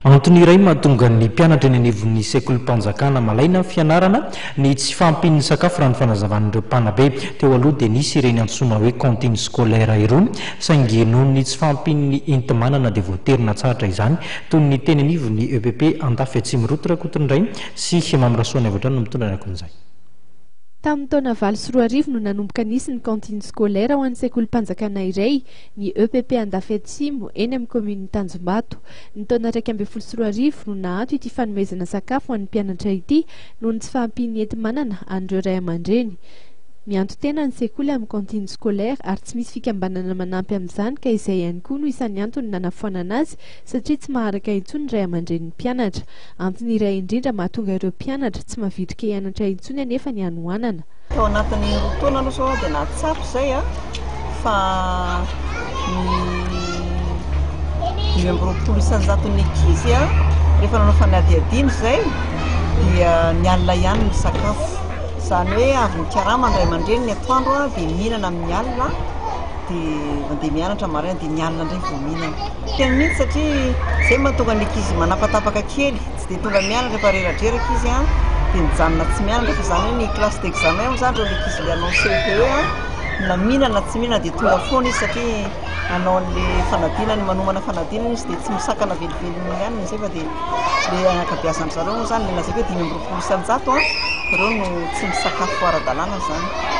Antony iray mahatonga ny mpianatra eny anivon'ny sekolim-panjakana malaina fianarana ny tsy fampin'ny sakafo raha ny fanazavan'ireo mpanabe. Teo aloha dia nisy ireny antsoina hoe cantine scolaire iroa, saingy noho ny tsy fampin'ny enti-manana dia voaterina tsara izany, toy ny teny anivon'ny EPP Andafy Atsimo roa Rakotonindray sy Mamirasoana Evatrano no mitondra ny akon'izay. Tamin'ny taona 2024 no nanomboka nisy ny cantine scolaire ho an'ny sekolim-panjakana iray ny EPP Andafy Atsimo eny amin'ny commune Tanjombato. Ny taona 2024 no nahato ity fanomezana sakafo ho an'ny mpianatra ity noho ny tsy fahampian'ny enti-manana an'ireo ray aman-dreny. Mianto tena ny sekoly amin'ny cantine scolaire ary tsy misy fikambanana manampy amin'izany ka izay ihany koa no isan'ny antony nanafoanana azy satria tsy maharaka intsony ray aman-drenin'ny mpianatra. Antony iray indrindra mahatonga ireo mpianatra tsy mavitrika hianatra intsony anefa ny hanoanana. Tao anatin'ny roa taona aloha zao dia nahatsapy izay fa ny 20% ankizy rehefa nanao fanadihadiny izay dia nialina ihany ny sakafo. Izany hoe avy ny karama ny ray aman-dreny ny atoandro dia mihinana amin'ny alina dia mandeha mianatra maraina dia mialina indray vao mihinana. Tena mihitsy satria izay mahatonga ny ankizy manapatapaka kely, tsy dia tonga mianatra rehefa reradreraka izy dia mijanona tsy mianatra fa izany hoe ny classe d'examen izany ireo ankizy ilay hanao CPE na mihinana tsy mihinana dia tonga foana izy satria hanao an'ilay fanadinany manomana fanadinana izy dia tsy misakana velivelona ihany izay fa dia ilay anakabeazan'ny zareo moa izany ilay lazaiko hoe 5% ireo no tsy misakafo ara-dalàna izany.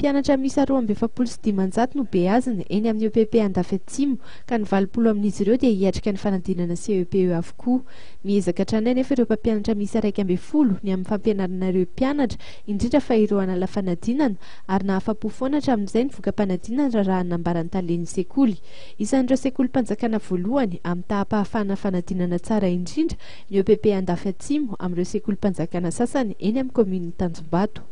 Mpianatra miisa 270 no beazina eny amin'ny EPP Andafy Atsimo ka ny 20 amin'izy ireo dia hiatrika ny fanadinana CEPE avokoa. Miezaka hatrany anefa ireo mpampianatra miisa 110 ny amin'ny fampianarana ireo mpianatra indrindra fa ireo hanala fanadinana ary nahafa-po foana hatramin'izay ny vokam-panadinana raha hanambarany talen'ny sekoly. Isan'ireo sekolim-panjakana voalohany amin'ny tahapahafana fanadinana tsara indrindra ny EPP Andafy Atsimo amin'ireo sekolim-panjakana sasany eny amin'ny commune Tanjombato.